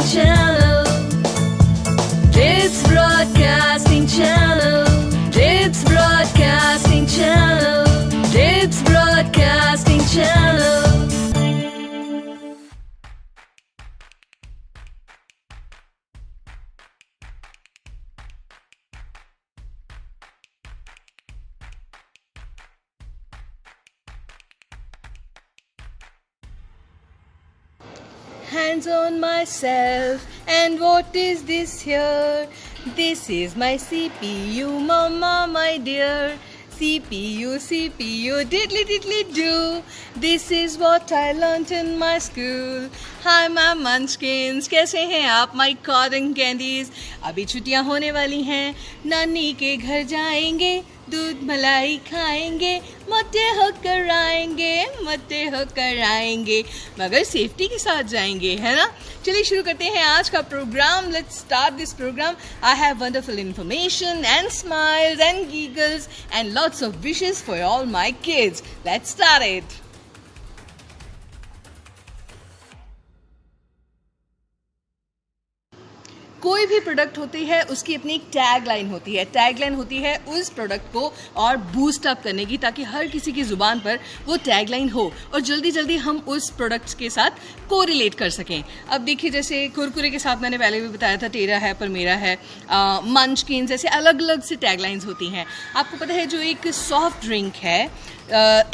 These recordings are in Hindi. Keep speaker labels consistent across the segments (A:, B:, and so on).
A: Channel. It's Broadcasting Channel. It's Broadcasting Channel. It's Broadcasting Channel. Hands on myself, and what is this here? This is my CPU, mama, my dear. CPU, CPU, diddly diddly do. This is what I learnt in my school. Hi my munchkins, कैसे हैं आप my cotton candies? अभी छुट्टियां होने वाली हैं, नानी के घर जाएंगे, दूध मलाई खाएंगे, मोटे होकर आएंगे, मगर सेफ्टी के साथ जाएंगे, है ना? चलिए शुरू करते हैं आज का program. Let's start this program. I have wonderful information and smiles and giggles and lots of wishes for all my kids. Let's start it. कोई भी प्रोडक्ट होती है उसकी अपनी एक टैग लाइन होती है. टैग लाइन होती है उस प्रोडक्ट को और बूस्ट अप करने की, ताकि हर किसी की जुबान पर वो टैग लाइन हो और जल्दी जल्दी हम उस प्रोडक्ट्स के साथ कोरिलेट कर सकें. अब देखिए, जैसे कुरकुरे के साथ मैंने पहले भी बताया था, तेरा है पर मेरा है, मंचकिन्स, ऐसे अलग अलग से टैग लाइन्स होती हैं. आपको पता है जो एक सॉफ्ट ड्रिंक है,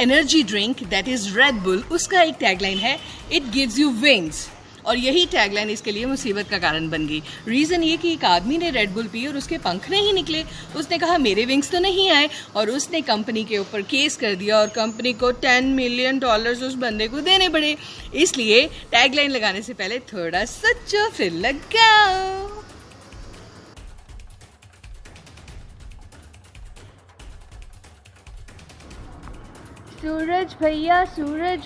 A: energy drink, that is red bull, उसका एक टैग लाइन है, इट गिव्स यू विंग्स. और यही टैगलाइन इसके लिए मुसीबत का कारण बन गई. रीज़न ये कि एक आदमी ने रेड बुल पी और उसके पंख नहीं निकले. उसने कहा मेरे विंग्स तो नहीं आए, और उसने कंपनी के ऊपर केस कर दिया और कंपनी को $10 मिलियन उस बंदे को देने पड़े. इसलिए टैगलाइन लगाने से पहले थोड़ा सोचो फिर लगाओ. सूरज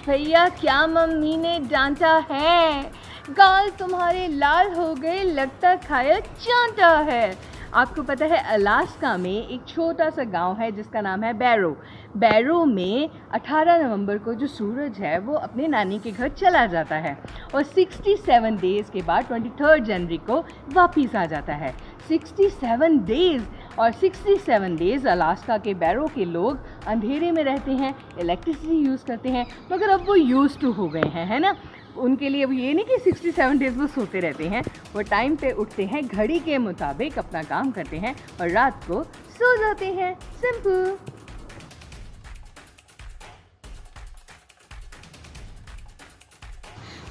A: भैया क्या मम्मी ने डांटा है? गाल तुम्हारे लाल हो गए, लगता खाया चांटा है. आपको पता है अलास्का में एक छोटा सा गांव है जिसका नाम है बैरो में 18 नवंबर को जो सूरज है वो अपने नानी के घर चला जाता है और 67 डेज़ के बाद 23 जनवरी को वापस आ जाता है. 67 डेज़, और 67 डेज़ अलास्का के बैरो के लोग अंधेरे में रहते हैं, इलेक्ट्रिसिटी यूज़ करते हैं, मगर अब वो यूज़ टू हो गए हैं, है ना? उनके लिए अब ये नहीं कि 67 डेज़ वो सोते रहते हैं, वो टाइम पे उठते हैं, घड़ी के मुताबिक अपना काम करते हैं और रात को सो जाते हैं. सिंपल.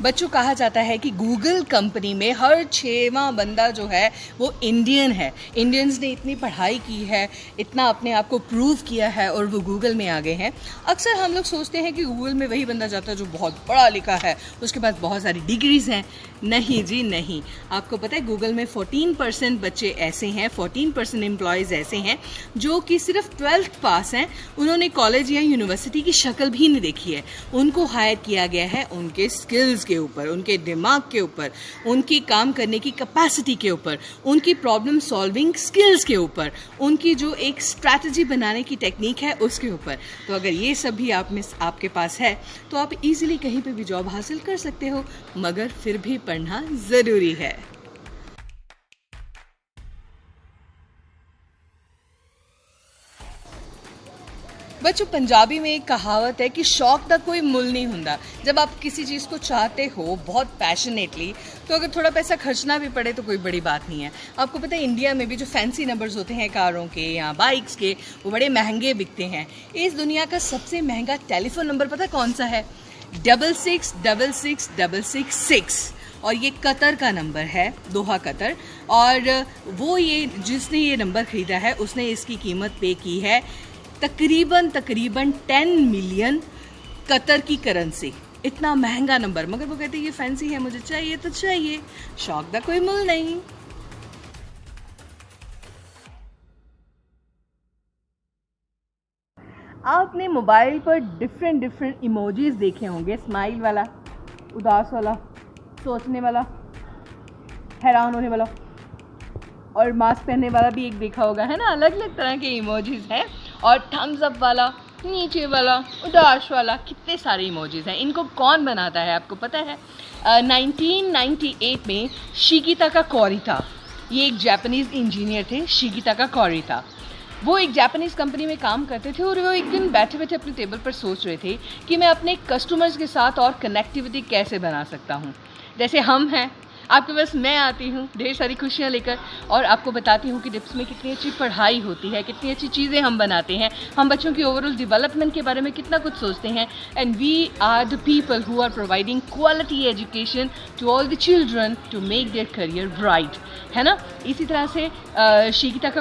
A: बच्चों, कहा जाता है कि गूगल कंपनी में हर 6वां बंदा जो है वो इंडियन है. इंडियंस ने इतनी पढ़ाई की है, इतना अपने आप को प्रूव किया है और वो गूगल में आ गए हैं. अक्सर हम लोग सोचते हैं कि गूगल में वही बंदा जाता है जो बहुत पढ़ा लिखा है, उसके पास बहुत सारी डिग्रीज़ हैं. नहीं जी नहीं. आपको पता है गूगल में 14% बच्चे ऐसे हैं, 14% एम्प्लॉयज़ ऐसे हैं जो कि सिर्फ 12th पास हैं. उन्होंने कॉलेज या यूनिवर्सिटी की शक्ल भी नहीं देखी है. उनको हायर किया गया है उनके स्किल्स के ऊपर, उनके दिमाग के ऊपर, उनकी काम करने की कैपेसिटी के ऊपर, उनकी प्रॉब्लम सॉल्विंग स्किल्स के ऊपर, उनकी जो एक स्ट्रैटेजी बनाने की टेक्निक है उसके ऊपर. तो अगर ये सब भी आप में आपके पास है तो आप इजीली कहीं पे भी जॉब हासिल कर सकते हो, मगर फिर भी पढ़ना ज़रूरी है. बच्चों, पंजाबी में एक कहावत है कि शौक का कोई मुल नहीं होता. जब आप किसी चीज़ को चाहते हो बहुत पैशनेटली, तो अगर थोड़ा पैसा खर्चना भी पड़े तो कोई बड़ी बात नहीं है. आपको पता है इंडिया में भी जो फैंसी नंबर्स होते हैं कारों के या बाइक्स के, वो बड़े महंगे बिकते हैं. इस दुनिया का सबसे महंगा टेलीफोन नंबर पता कौन सा है? 666666. और ये कतर का नंबर है, दोहा कतर. और वो जिसने ये नंबर ख़रीदा है उसने इसकी कीमत पे की है तकरीबन 10 मिलियन कतर की करेंसी. इतना महंगा नंबर, मगर वो कहते हैं ये फैंसी है, मुझे चाहिए तो चाहिए, शौक का कोई मुल नहीं. आपने मोबाइल पर डिफरेंट इमोजीज देखे होंगे. स्माइल वाला, उदास वाला, सोचने वाला, हैरान होने वाला, और मास्क पहनने वाला भी एक देखा होगा, है ना? अलग अलग तरह के इमोजीज हैं. और थम्स अप वाला, नीचे वाला, उदास वाला, कितने सारे इमोजीज हैं। इनको कौन बनाता है आपको पता है? 1998 में शिगिताका कोरिता, ये एक जापानीज़ इंजीनियर थे, शिगिताका कोरिता। वो एक जापानीज़ कंपनी में काम करते थे और वो एक दिन बैठे बैठे अपने टेबल पर सोच रहे थे कि मैं अपने कस्टमर्स के साथ और कनेक्टिविटी कैसे बना सकता हूँ। जैसे हम हैं, आपके पास मैं आती हूँ ढेर सारी खुशियाँ लेकर और आपको बताती हूँ कि डिप्स में कितनी अच्छी पढ़ाई होती है, कितनी अच्छी चीज़ें हम बनाते हैं, हम बच्चों की ओवरऑल डेवलपमेंट के बारे में कितना कुछ सोचते हैं। And we are the people who are providing quality education to all the children to make their career bright, है ना। इसी तरह से शिगिताका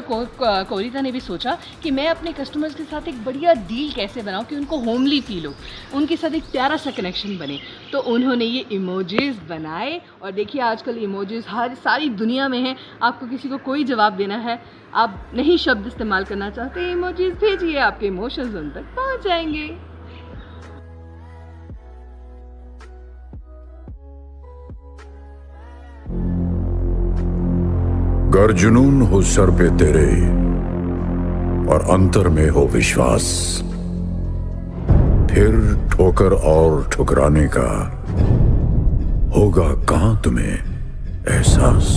A: कोरिता ने भी सोचा कि मैं अपने कस्टमर्स के साथ एक बढ़िया डील कैसे बनाऊँ कि उनको होमली फील हो, उनके साथ एक प्यारा सा कनेक्शन बने। तो उन्होंने ये इमोजीज बनाए और देखिए आजकल इमोजीज हर सारी दुनिया में हैं। आपको किसी को कोई जवाब देना है, आप नहीं शब्द इस्तेमाल करना चाहते, इमोजीज भेजिए, आपके इमोशंस उन तक पहुंच जाएंगे।
B: गर जुनून हो सर पे तेरे और अंतर में हो विश्वास, फिर ठोकर और ठुकराने का होगा कहां तुम्हें एहसास।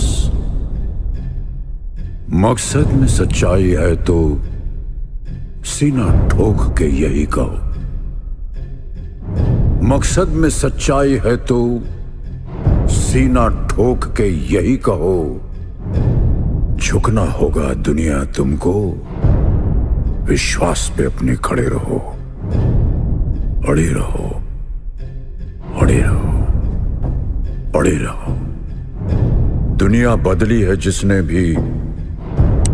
B: मकसद में सच्चाई है तो सीना ठोक के यही कहो, मकसद में सच्चाई है तो सीना ठोक के यही कहो। झुकना होगा दुनिया तुमको, विश्वास पे अपने खड़े रहो, अड़े रहो, अड़े रहो, अड़े रहो। दुनिया बदली है जिसने भी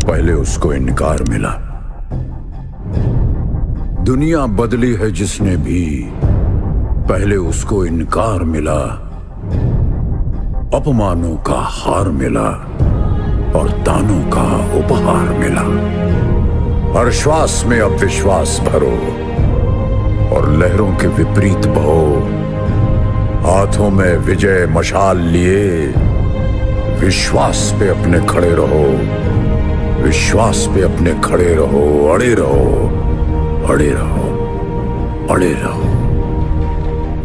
B: पहले उसको इनकार मिला, दुनिया बदली है जिसने भी पहले उसको इनकार मिला। अपमानों का हार मिला और दानों का उपहार मिला। हर श्वास में अब विश्वास भरो और लहरों के विपरीत बहो। हाथों में विजय मशाल लिए विश्वास पे अपने खड़े रहो, विश्वास पे अपने खड़े रहो, अड़े रहो, अड़े रहो, अड़े रहो।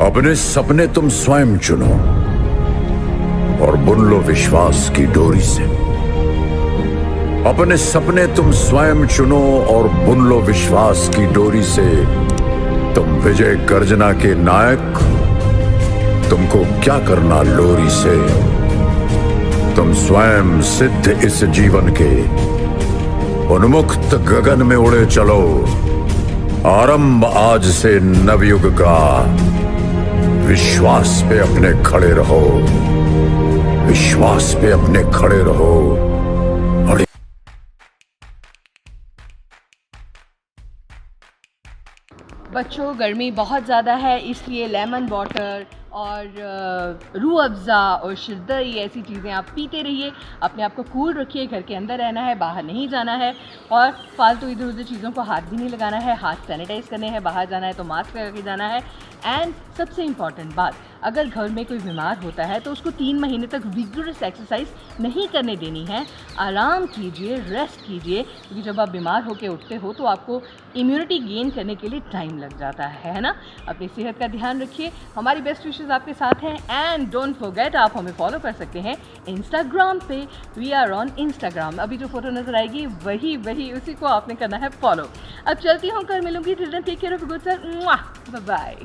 B: अपने सपने तुम स्वयं चुनो और बुन लो विश्वास की डोरी से। अपने सपने तुम स्वयं चुनो और बुन लो विश्वास की डोरी से। तुम विजय गर्जना के नायक, तुमको क्या करना लोरी से। तुम स्वयं सिद्ध इस जीवन के, उन्मुक्त गगन में उड़े चलो। आरंभ आज से नवयुग का, विश्वास पे अपने खड़े रहो, विश्वास पे अपने खड़े रहो।
A: बच्चों गर्मी बहुत ज़्यादा है, इसलिए लेमन वाटर और रूह अफ़ज़ा और शिरदई ऐसी चीज़ें आप पीते रहिए। अपने आप को कूल रखिए, घर के अंदर रहना है, बाहर नहीं जाना है और फालतू इधर उधर चीज़ों को हाथ भी नहीं लगाना है। हाथ सैनिटाइज़ करने हैं, बाहर जाना है तो मास्क लगा के जाना है। एंड सबसे इम्पॉर्टेंट बात, अगर घर में कोई बीमार होता है तो उसको 3 महीने तक विगरस एक्सरसाइज नहीं करने देनी है। आराम कीजिए, रेस्ट कीजिए, क्योंकि जब आप बीमार होकर उठते हो तो आपको इम्यूनिटी गेन करने के लिए टाइम लग जाता है ना। अपनी सेहत का ध्यान रखिए। हमारी बेस्ट विशेज़ आपके साथ हैं। एंड डोंट फॉरगेट, आप हमें फॉलो कर सकते हैं इंस्टाग्राम पे। We are on Instagram. अभी जो फोटो नजर आएगी वही उसी को आपने करना है फॉलो। अब चलती हूँ, कल मिलूंगी। Take care of good sir, bye bye.